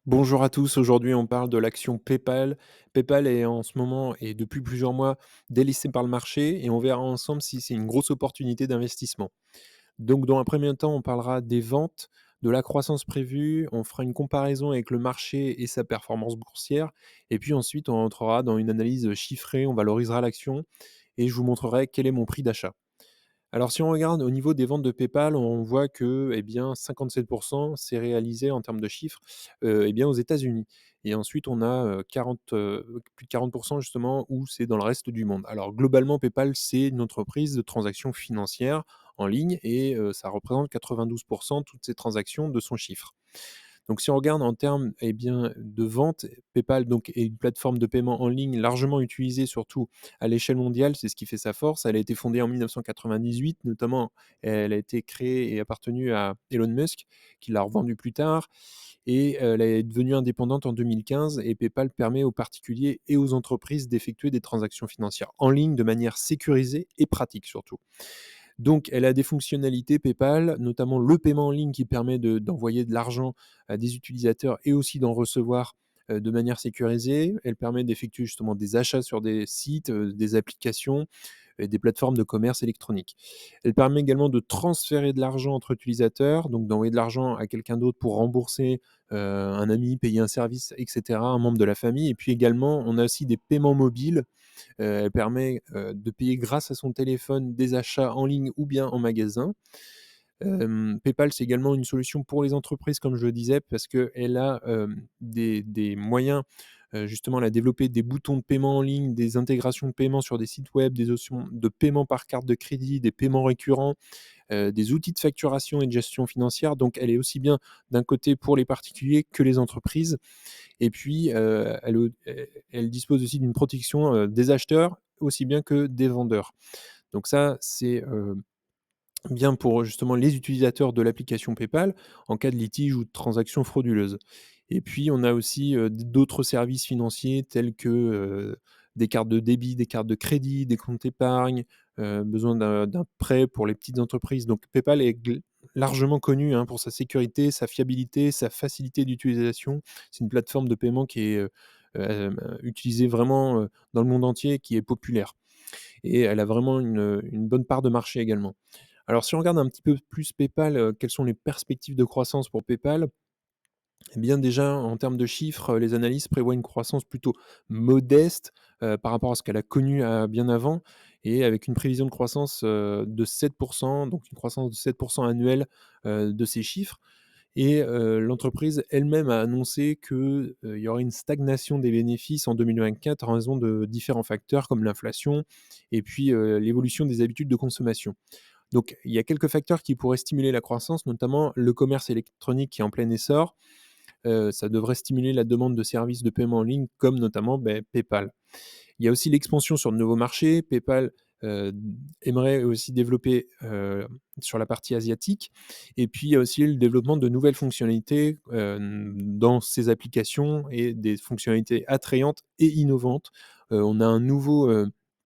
Bonjour à tous, aujourd'hui on parle de l'action PayPal. PayPal est en ce moment et depuis plusieurs mois délaissé par le marché et on verra ensemble si c'est une grosse opportunité d'investissement. Donc dans un premier temps, on parlera des ventes, de la croissance prévue, on fera une comparaison avec le marché et sa performance boursière et puis ensuite on entrera dans une analyse chiffrée, on valorisera l'action et je vous montrerai quel est mon prix d'achat. Alors si on regarde au niveau des ventes de PayPal, on voit que, eh bien 57 c'est réalisé en termes de chiffres, eh bien aux États-Unis et ensuite on a, 40, plus de 40 justement où c'est dans le reste du monde. Alors globalement PayPal, c'est une entreprise de transactions financières en ligne et ça représente 92 de toutes ces transactions de son chiffre. Donc si on regarde en termes, eh bien, de vente, PayPal donc est une plateforme de paiement en ligne largement utilisée surtout à l'échelle mondiale, c'est ce qui fait sa force. Elle a été fondée en 1998 notamment, elle a été créée et appartenue à Elon Musk qui l'a revendue plus tard et elle est devenue indépendante en 2015 et PayPal permet aux particuliers et aux entreprises d'effectuer des transactions financières en ligne de manière sécurisée et pratique surtout. Donc, elle a des fonctionnalités PayPal, notamment le paiement en ligne qui permet d'envoyer de l'argent à des utilisateurs et aussi d'en recevoir de manière sécurisée. Elle permet d'effectuer justement des achats sur des sites, des applications et des plateformes de commerce électronique. Elle permet également de transférer de l'argent entre utilisateurs, donc d'envoyer de l'argent à quelqu'un d'autre pour rembourser un ami, payer un service, etc., un membre de la famille. Et puis également, on a aussi des paiements mobiles. Elle permet, de payer grâce à son téléphone des achats en ligne ou bien en magasin. PayPal, c'est également une solution pour les entreprises, comme je le disais, parce qu'elle a, des moyens, justement, elle a développé des boutons de paiement en ligne, des intégrations de paiement sur des sites web, des options de paiement par carte de crédit, des paiements récurrents, des outils de facturation et de gestion financière. Donc elle est aussi bien d'un côté pour les particuliers que les entreprises et puis, elle dispose aussi d'une protection, des acheteurs aussi bien que des vendeurs. Donc ça, c'est, bien pour justement les utilisateurs de l'application PayPal en cas de litige ou de transaction frauduleuse. Et puis on a aussi, d'autres services financiers tels que, des cartes de débit, des cartes de crédit, des comptes épargne, besoin d'un prêt pour les petites entreprises. Donc PayPal est largement connu, hein, pour sa sécurité, sa fiabilité, sa facilité d'utilisation. C'est une plateforme de paiement qui est, utilisée vraiment, dans le monde entier, qui est populaire et elle a vraiment une bonne part de marché également. Alors si on regarde un petit peu plus PayPal, quelles sont les perspectives de croissance pour PayPal? Eh bien déjà en termes de chiffres, les analystes prévoient une croissance plutôt modeste, par rapport à ce qu'elle a connu, bien avant et avec une prévision de croissance, de 7 donc une croissance de 7 annuelle, de ces chiffres et l'entreprise elle-même a annoncé que, il y aurait une stagnation des bénéfices en 2024 en raison de différents facteurs comme l'inflation et puis, l'évolution des habitudes de consommation. Donc il y a quelques facteurs qui pourraient stimuler la croissance, notamment le commerce électronique qui est en plein essor. Ça devrait stimuler la demande de services de paiement en ligne comme notamment, PayPal. Il y a aussi l'expansion sur de nouveaux marchés. PayPal, heu, aimerait aussi développer, sur la partie asiatique et puis il y a aussi le développement de nouvelles fonctionnalités, dans ses applications et des fonctionnalités attrayantes et innovantes. On a un nouveau,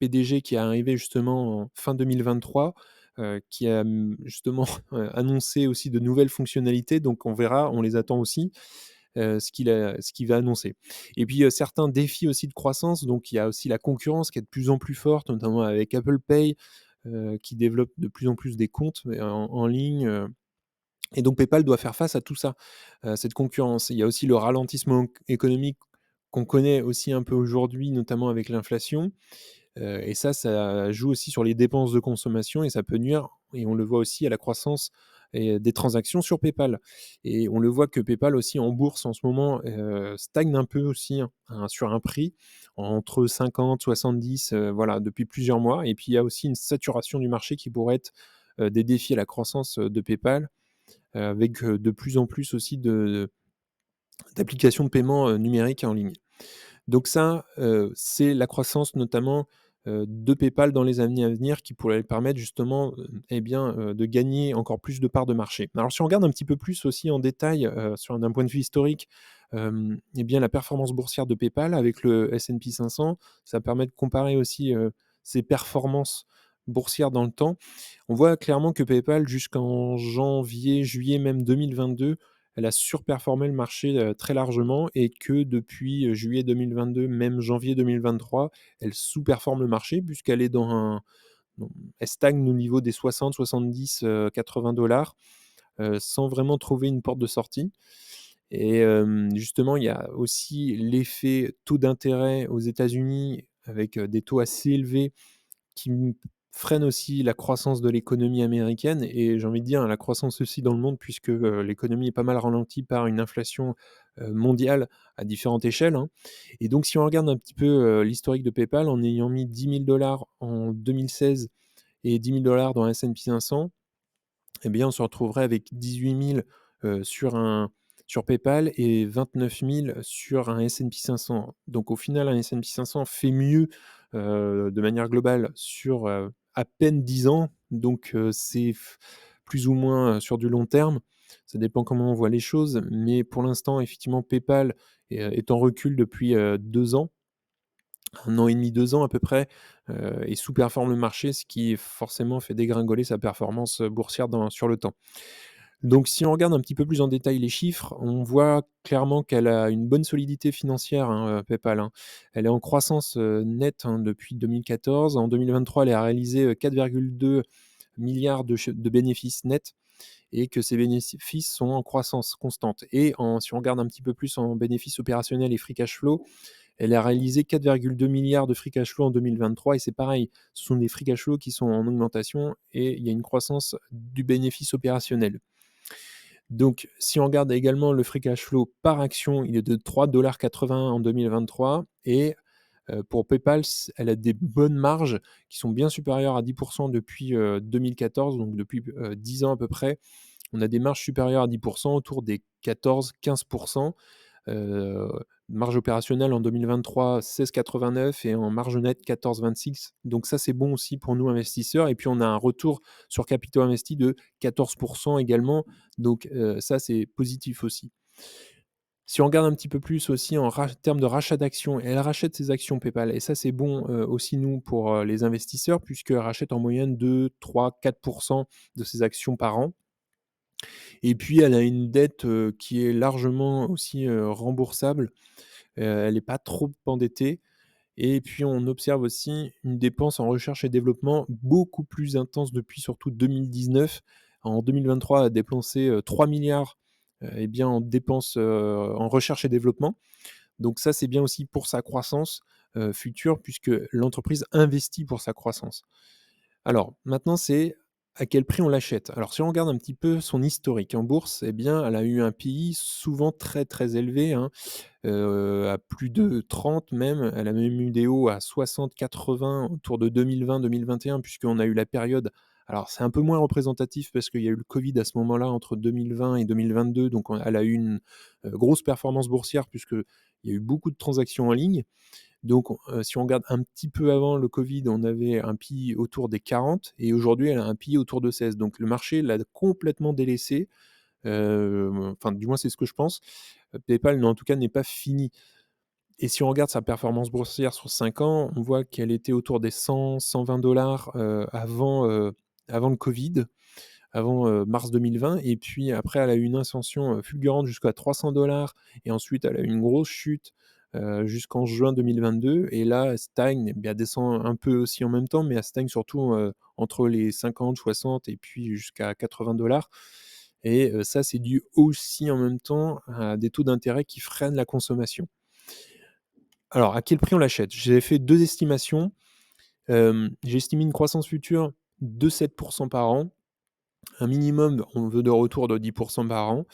PDG qui est arrivé justement en fin 2023, qui a, justement, annoncé aussi de nouvelles fonctionnalités donc on verra, on les attend aussi ce qu'il va annoncer. Et puis, certains défis aussi de croissance, donc il y a aussi la concurrence qui est de plus en plus forte, notamment avec Apple Pay, qui développe de plus en plus des comptes, en ligne, et donc PayPal doit faire face à tout ça, cette concurrence. Il y a aussi le ralentissement économique qu'on connaît aussi un peu aujourd'hui, notamment avec l'inflation, et ça joue aussi sur les dépenses de consommation et ça peut nuire et on le voit aussi à la croissance et des transactions sur PayPal et on le voit que PayPal aussi en bourse en ce moment, stagne un peu aussi, hein, sur un prix entre 50, 70, voilà depuis plusieurs mois et puis il y a aussi une saturation du marché qui pourrait être, des défis à la croissance, de PayPal, avec, de plus en plus aussi d'applications de paiement, numériques en ligne. Donc ça, c'est la croissance notamment, de PayPal dans les années à venir qui pourrait permettre justement, eh bien, de gagner encore plus de parts de marché. Alors si on regarde un petit peu plus aussi en détail, sur d'un point de vue historique, eh bien la performance boursière de PayPal avec le S&P 500, ça permet de comparer aussi, ses performances boursières dans le temps. On voit clairement que PayPal jusqu'en janvier, juillet même 2022, elle a surperformé le marché, très largement et que depuis, juillet 2022, même janvier 2023, elle sous-performe le marché puisqu'elle est dans elle stagne au niveau des 60-70, 80 sans vraiment trouver une porte de sortie. Et justement, il y a aussi l'effet taux d'intérêt aux États-Unis avec, des taux assez élevés qui freinent aussi la croissance de l'économie américaine et j'ai envie de dire la croissance aussi dans le monde puisque, l'économie est pas mal ralentie par une inflation, mondiale à différentes échelles, hein. Et donc si on regarde un petit peu, l'historique de PayPal en ayant mis 10 000 en 2016 et 10 000 dans S&P 500, eh bien, on se retrouverait avec 18 000 sur PayPal et 29 000 sur un S&P 500. Donc au final, un S&P 500 fait mieux, de manière globale sur, à peine 10 ans. Donc c'est plus ou moins, sur du long terme. Ça dépend comment on voit les choses, mais pour l'instant, effectivement, PayPal est en recul depuis, 2 ans. 1 an et demi, 2 ans à peu près, et sous-performe le marché, ce qui forcément fait dégringoler sa performance, boursière sur le temps. Donc si on regarde un petit peu plus en détail les chiffres, on voit clairement qu'elle a une bonne solidité financière, hein, PayPal, hein. Elle est en croissance, nette, hein, depuis 2014. En 2023, elle a réalisé, 4,2 milliards de bénéfices nets et que ces bénéfices sont en croissance constante et si on regarde un petit peu plus en bénéfices opérationnels et free cash flow, elle a réalisé 4,2 milliards de free cash flow en 2023 et c'est pareil, ce sont des free cash flow qui sont en augmentation et il y a une croissance du bénéfice opérationnel. Donc si on regarde également le free cash flow par action, il est de 3,81 $ en 2023 et pour PayPal, elle a des bonnes marges qui sont bien supérieures à 10 depuis, 2014, donc depuis, 10 ans à peu près. On a des marges supérieures à 10 autour des 14-15. Heu, Marge opérationnelle en 2023, 16,89 et en marge nette 14,26. Donc ça, c'est bon aussi pour nous investisseurs et puis on a un retour sur capitaux investis de 14 également. Donc ça, c'est positif aussi. Si on regarde un petit peu plus aussi en termes de rachat d'actions, elle rachète ses actions PayPal et ça, c'est bon, aussi nous pour, les investisseurs puisqu'elle rachète en moyenne 2-3-4 de ses actions par an. Et puis elle a une dette, qui est largement aussi, remboursable. Elle n'est pas trop endettée et puis on observe aussi une dépense en recherche et développement beaucoup plus intense depuis surtout 2019. En 2023, elle a dépensé, 3 000 et bien en dépenses, en recherche et développement. Donc ça, c'est bien aussi pour sa croissance, future puisque l'entreprise investit pour sa croissance. Alors, maintenant, c'est à quel prix on l'achète? Alors, si on regarde un petit peu son historique en bourse, eh bien, elle a eu un PI souvent très, très élevé, hein, à plus de 30 même. Elle a même eu des hauts à 60-80 autour de 2020-2021 puisqu'on a eu la période alors c'est un peu moins représentatif parce qu'il y a eu le covid à ce moment-là entre 2020 et 2022 donc elle a eu une, grosse performance boursière puisqu'il y a eu beaucoup de transactions en ligne. Donc, si on regarde un petit peu avant le covid, on avait un PI autour des 40 et aujourd'hui, elle a un PI autour de 16. Donc le marché l'a complètement délaissée, enfin, du moins, c'est ce que je pense. PayPal, en tout cas, n'est pas fini et si on regarde sa performance boursière sur 5 ans, on voit qu'elle était autour des 100-120 avant le covid, avant, mars 2020 et puis après elle a eu une ascension, fulgurante jusqu'à 300 et ensuite elle a eu une grosse chute, jusqu'en juin 2022 et là elle stagne, bien elle descend un peu aussi en même temps, mais elle stagne surtout, entre les 50, 60 et puis jusqu'à 80 et ça c'est dû aussi en même temps à des taux d'intérêt qui freinent la consommation. Alors à quel prix on l'achète? J'ai fait 2 estimations, j'ai estimé une croissance future de 7 par an. Un minimum, on veut de retour de 10 par an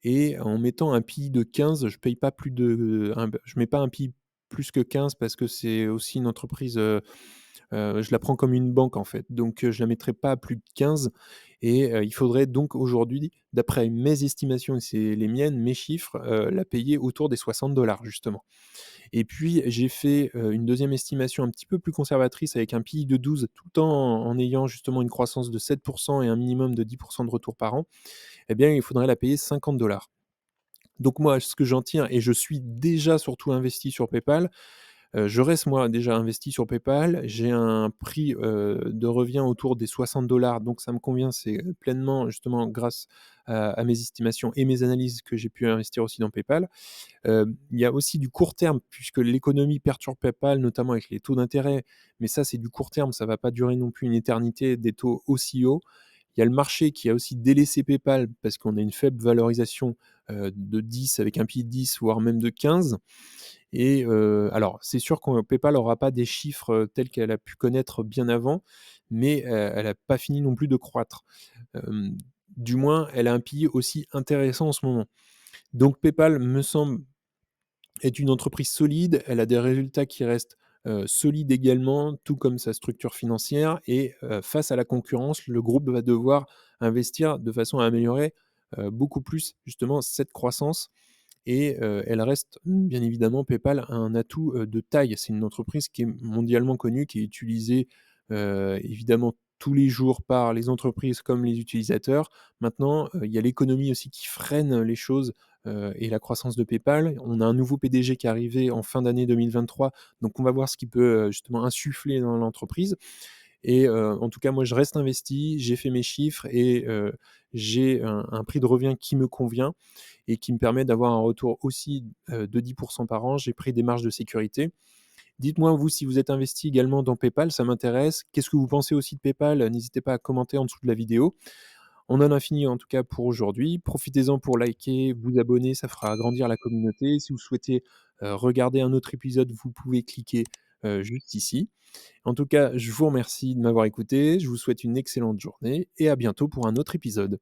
et en mettant un PI de 15, je paye pas plus de je mets pas un PI plus que 15 parce que c'est aussi une entreprise, je la prends comme une banque en fait, donc je la mettrai pas à plus de 15 et il faudrait donc aujourd'hui, d'après mes estimations et c'est les miennes, mes chiffres, la payer autour des 60 justement. Et puis j'ai fait, une deuxième estimation un petit peu plus conservatrice avec un PI de 12 tout en ayant justement une croissance de 7 et un minimum de 10 de retour par an. Eh bien, il faudrait la payer 50 Donc moi, ce que j'en tire et je suis déjà surtout investi sur PayPal, Je reste moi déjà investi sur PayPal. J'ai un prix, de revient autour des 60 $, donc ça me convient. C'est pleinement justement grâce à mes estimations et mes analyses que j'ai pu investir aussi dans PayPal. Il y a aussi du court terme puisque l'économie perturbe PayPal, notamment avec les taux d'intérêt, mais ça, c'est du court terme, ça va pas durer non plus une éternité, des taux aussi hauts. Il y a le marché qui a aussi délaissé PayPal parce qu'on a une faible valorisation, de 10 avec un PI de 10, voire même de 15. Et alors c'est sûr que PayPal aura pas des chiffres, tels qu'elle a pu connaître bien avant, mais elle a pas fini non plus de croître. Hem, du moins, elle a un PI aussi intéressant en ce moment. Donc PayPal me semble est une entreprise solide, elle a des résultats qui restent, solides également, tout comme sa structure financière et face à la concurrence, le groupe va devoir investir de façon à améliorer, beaucoup plus justement cette croissance et elle reste bien évidemment PayPal un atout, de taille. C'est une entreprise qui est mondialement connue, qui est utilisée, évidemment tous les jours par les entreprises comme les utilisateurs. Maintenant, il y a l'économie aussi qui freine les choses, et la croissance de PayPal. On a un nouveau PDG qui est arrivé en fin d'année 2023, donc on va voir ce qu'il peut, justement insuffler dans l'entreprise et en tout cas moi je reste investi, j'ai fait mes chiffres et j'ai un prix de revient qui me convient et qui me permet d'avoir un retour aussi, de 10 par an. J'ai pris des marges de sécurité. Dites-moi vous si vous êtes investi également dans PayPal, ça m'intéresse. Qu'est-ce que vous pensez aussi de PayPal? N'hésitez pas à commenter en dessous de la vidéo. On en a fini en tout cas pour aujourd'hui. Profitez-en pour liker, vous abonner, ça fera grandir la communauté. Si vous souhaitez, regarder un autre épisode, vous pouvez cliquer, juste ici. En tout cas, je vous remercie de m'avoir écouté, je vous souhaite une excellente journée et à bientôt pour un autre épisode.